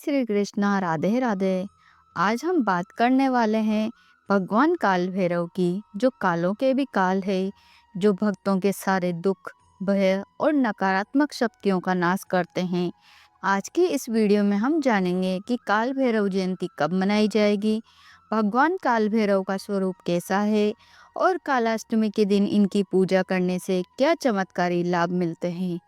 श्री कृष्णा, राधे राधे। आज हम बात करने वाले हैं भगवान काल भैरव की, जो कालों के भी काल है, जो भक्तों के सारे दुख, भय और नकारात्मक शक्तियों का नाश करते हैं। आज की इस वीडियो में हम जानेंगे कि काल भैरव जयंती कब मनाई जाएगी, भगवान काल भैरव का स्वरूप कैसा है और कालाष्टमी के दिन इनकी पूजा करने से क्या चमत्कारी लाभ मिलते हैं।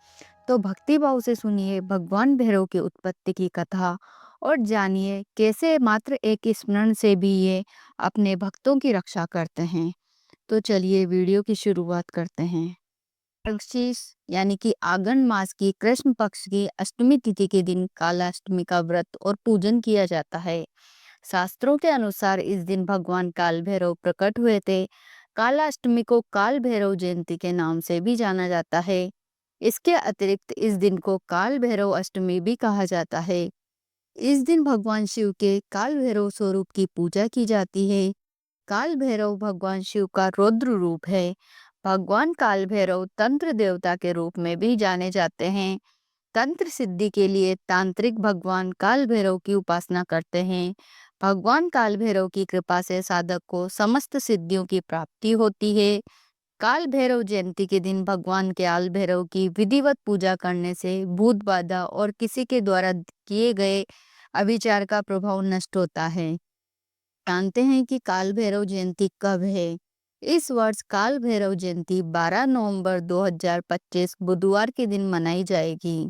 तो भक्ति भाव से सुनिए भगवान भैरव की उत्पत्ति की कथा और जानिए कैसे मात्र एक स्मरण से भी ये अपने भक्तों की रक्षा करते हैं। तो चलिए वीडियो की शुरुआत करते हैं। मार्गशीर्ष यानी कि आगन मास की कृष्ण पक्ष की अष्टमी तिथि के दिन कालाष्टमी का व्रत और पूजन किया जाता है। शास्त्रों के अनुसार इस दिन भगवान काल भैरव प्रकट हुए थे। कालाष्टमी को काल भैरव जयंती के नाम से भी जाना जाता है। इसके अतिरिक्त इस दिन को काल भैरव अष्टमी भी कहा जाता है। इस दिन भगवान शिव के काल भैरव स्वरूप की पूजा की जाती है। काल भैरव भगवान शिव का रौद्र रूप है। भगवान काल भैरव तंत्र देवता के रूप में भी जाने जाते हैं। तंत्र सिद्धि के लिए तांत्रिक भगवान काल भैरव की उपासना करते हैं। भगवान काल भैरव की कृपा से साधक को समस्त सिद्धियों की प्राप्ति होती है। काल भैरव जयंती के दिन भगवान काल भैरव की विधिवत पूजा करने से भूत बाधा और किसी के द्वारा किए गए अभिचार का प्रभाव नष्ट होता है। जानते हैं कि काल भैरव जयंती कब है? इस वर्ष काल भैरव जयंती 12 नवंबर 2025 बुधवार के दिन मनाई जाएगी।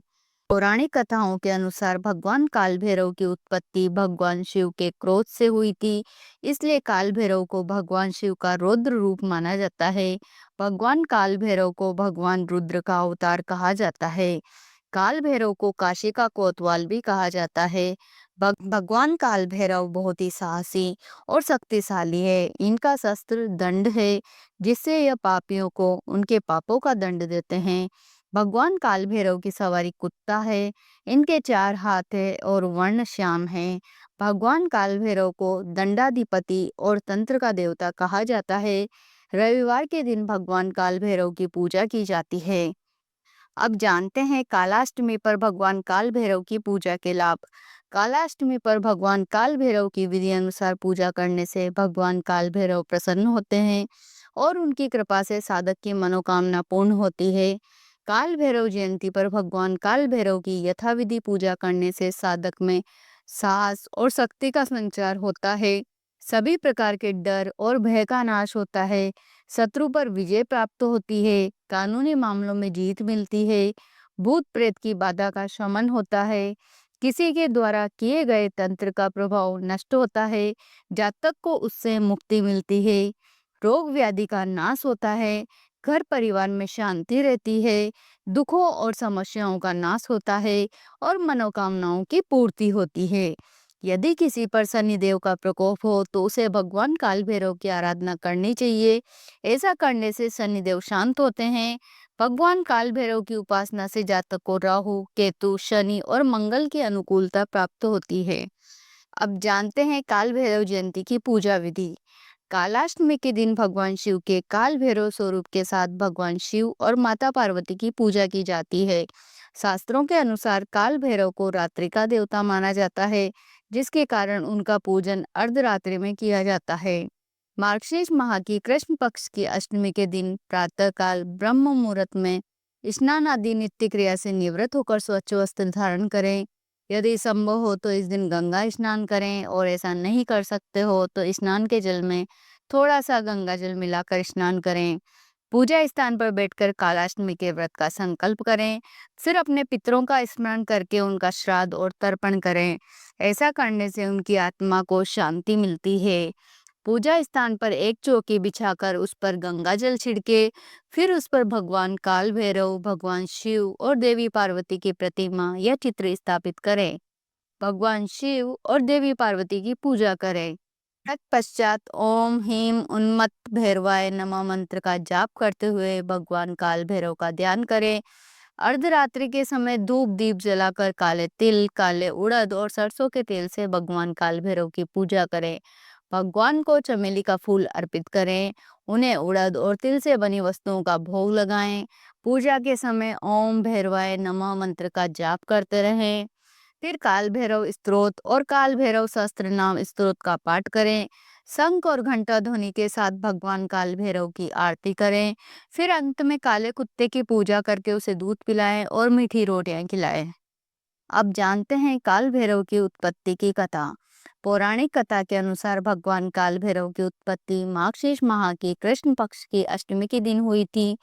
पौराणिक कथाओं के अनुसार भगवान काल भैरव की उत्पत्ति भगवान शिव के क्रोध से हुई थी, इसलिए काल भैरव को भगवान शिव का रौद्र रूप माना जाता है। भगवान काल भैरव को भगवान रुद्र का अवतार कहा जाता है। काल भैरव को काशी का कोतवाल भी कहा जाता है। भगवान काल भैरव बहुत ही साहसी और शक्तिशाली है। इनका शस्त्र दंड है, जिससे यह पापियों को उनके पापों का दंड देते हैं। भगवान काल भैरव की सवारी कुत्ता है। इनके 4 हाथ है और वर्ण श्याम है। भगवान काल भैरव को दंडाधिपति और तंत्र का देवता कहा जाता है। रविवार के दिन भगवान काल भैरव की पूजा की जाती है। अब जानते हैं कालाष्टमी पर भगवान काल भैरव की पूजा के लाभ। कालाष्टमी पर भगवान काल भैरव की विधि अनुसार पूजा करने से भगवान काल भैरव प्रसन्न होते हैं और उनकी कृपा से साधक की मनोकामना पूर्ण होती है। काल भैरव जयंती पर भगवान काल भैरव की यथाविधि पूजा करने से साधक में साहस और शक्ति का संचार होता है। सभी प्रकार के डर और भय का नाश होता है। शत्रु पर विजय प्राप्त होती है। कानूनी मामलों में जीत मिलती है। भूत प्रेत की बाधा का शमन होता है। किसी के द्वारा किए गए तंत्र का प्रभाव नष्ट होता है। जातक को उससे मुक्ति मिलती है। रोग व्याधि का नाश होता है। घर परिवार में शांति रहती है। दुखों और समस्याओं का नाश होता है और मनोकामनाओं की पूर्ति होती है। यदि किसी पर शनिदेव का प्रकोप हो तो उसे भगवान काल भैरव की आराधना करनी चाहिए। ऐसा करने से शनिदेव शांत होते हैं। भगवान काल भैरव की उपासना से जातक को राहु, केतु, शनि और मंगल की अनुकूलता प्राप्त होती है। अब जानते हैं काल भैरव जयंती की पूजा विधि। कालाष्टमी के दिन भगवान शिव के काल भैरव स्वरूप के साथ भगवान शिव और माता पार्वती की पूजा की जाती है। शास्त्रों के अनुसार काल भैरव को रात्रि का देवता माना जाता है, जिसके कारण उनका पूजन अर्धरात्रि में किया जाता है। मार्गशीर्ष माह की कृष्ण पक्ष की अष्टमी के दिन प्रातःकाल ब्रह्म मुहूर्त में स्नान आदि नित्य क्रिया से निवृत्त होकर स्वच्छ वस्त्र धारण करें। यदि संभव हो तो इस दिन गंगा स्नान करें और ऐसा नहीं कर सकते हो तो स्नान के जल में थोड़ा सा गंगा जल मिलाकर स्नान करें। पूजा स्थान पर बैठकर कालाष्टमी के व्रत का संकल्प करें। फिर अपने पितरों का स्मरण करके उनका श्राद्ध और तर्पण करें। ऐसा करने से उनकी आत्मा को शांति मिलती है। पूजा स्थान पर एक चौकी बिछाकर उस पर गंगा जल छिड़के, फिर उस पर भगवान काल भैरव, भगवान शिव और देवी पार्वती की प्रतिमा या चित्र स्थापित करें। भगवान शिव और देवी पार्वती की पूजा करें। तत्पश्चात ओम ह्रीं उन्मत्त भैरवाय नमः मंत्र का जाप करते हुए भगवान काल भैरव का ध्यान करें। अर्धरात्रि के समय धूप दीप जलाकर काले तिल, काले उड़द और सरसों के तेल से भगवान काल भैरव की पूजा करें। भगवान को चमेली का फूल अर्पित करें। उन्हें उड़द और तिल से बनी वस्तुओं का भोग लगाएं। पूजा के समय ओम भैरवाय नमः मंत्र का जाप करते रहें। फिर काल भैरव स्तोत्र और काल भैरव सहस्त्र नाम स्तोत्र का पाठ करें। शंख और घंटा ध्वनि के साथ भगवान काल भैरव की आरती करें। फिर अंत में काले कुत्ते की पूजा करके उसे दूध पिलाएं और मीठी रोटियां खिलाएं। अब जानते हैं काल भैरव की उत्पत्ति की कथा। पौराणिक कथा के अनुसार भगवान काल भैरव की उत्पत्ति मार्गशीर्ष माह की कृष्ण पक्ष की अष्टमी के दिन हुई थी।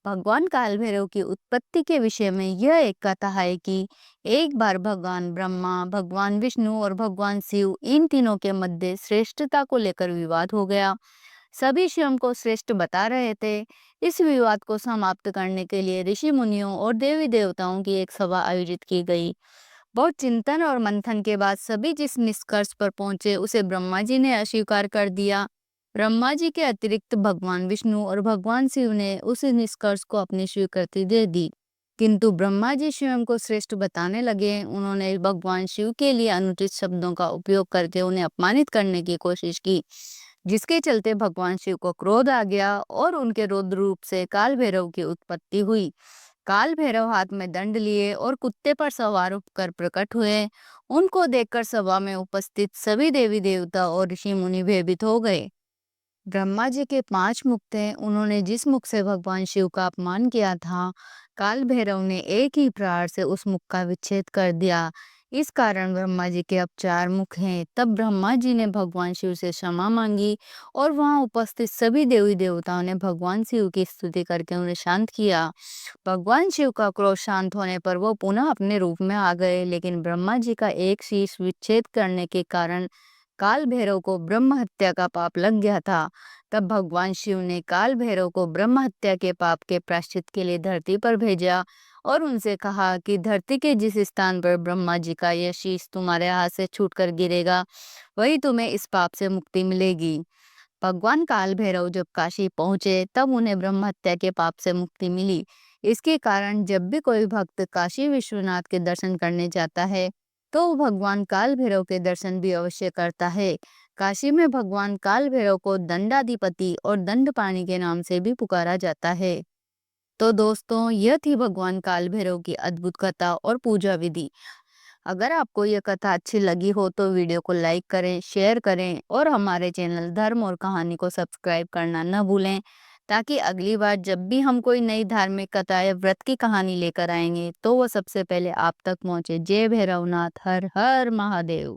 भगवान काल भैरव की उत्पत्ति के विषय में यह एक कथा है कि एक बार भगवान ब्रह्मा, भगवान विष्णु और भगवान शिव इन तीनों के मध्य श्रेष्ठता को लेकर विवाद हो गया। सभी शिव को श्रेष्ठ बता रहे थे। इस विवाद को समाप्त करने के लिए ऋषि मुनियों और देवी देवताओं की एक सभा आयोजित की गई। बहुत चिंतन और मंथन के बाद सभी जिस निष्कर्ष पर पहुंचे उसे ब्रह्मा जी ने अस्वीकार कर दिया। ब्रह्मा जी के अतिरिक्त भगवान विष्णु और भगवान शिव ने उस निष्कर्ष को अपनी स्वीकृति दे दी। किंतु ब्रह्मा जी स्वयं को श्रेष्ठ बताने लगे। उन्होंने भगवान शिव के लिए अनुचित शब्दों का उपयोग करके उन्हें अपमानित करने की कोशिश की, जिसके चलते भगवान शिव को क्रोध आ गया और उनके रौद्र रूप से काल भैरव की उत्पत्ति हुई। काल भैरव हाथ में दंड लिए और कुत्ते पर सवार होकर प्रकट हुए। उनको देखकर सभा में उपस्थित सभी देवी देवता और ऋषि मुनि भयभीत हो गए। ब्रह्मा जी के 5 मुख थे। उन्होंने जिस मुख से भगवान शिव का अपमान किया था, काल भैरव ने एक ही प्रहार से उस मुख का विच्छेद कर दिया। इस कारण ब्रह्मा जी के अब 4 मुख हैं। तब ब्रह्मा जी ने भगवान शिव से क्षमा मांगी और वहां उपस्थित सभी देवी देवताओं ने भगवान शिव की स्तुति करके उन्हें शांत किया। भगवान शिव का क्रोध शांत होने पर वो पुनः अपने रूप में आ गए, लेकिन ब्रह्मा जी का एक शीश विच्छेद करने के कारण काल भैरव को ब्रह्म हत्या का पाप लग गया था। तब भगवान शिव ने काल भैरव को ब्रह्म हत्या के पाप के प्रायश्चित के लिए धरती पर भेजा और उनसे कहा कि धरती के जिस स्थान पर ब्रह्मा जी का यह शीश तुम्हारे हाथ से छूटकर गिरेगा, वही तुम्हें इस पाप से मुक्ति मिलेगी। भगवान काल भैरव जब काशी पहुंचे तब उन्हें ब्रह्म हत्या के पाप से मुक्ति मिली। इसके कारण जब भी कोई भक्त काशी विश्वनाथ के दर्शन करने जाता है तो वो भगवान काल भैरव के दर्शन भी अवश्य करता है। काशी में भगवान काल भैरव को दंडाधिपति और दंडपाणि के नाम से भी पुकारा जाता है। तो दोस्तों, यह थी भगवान काल भैरव की अद्भुत कथा और पूजा विधि। अगर आपको यह कथा अच्छी लगी हो तो वीडियो को लाइक करें, शेयर करें और हमारे चैनल धर्म और कहानी को सब्सक्राइब करना न भूलें, ताकि अगली बार जब भी हम कोई नई धार्मिक कथा या व्रत की कहानी लेकर आएंगे तो वो सबसे पहले आप तक पहुंचे। जय भैरवनाथ, हर हर महादेव।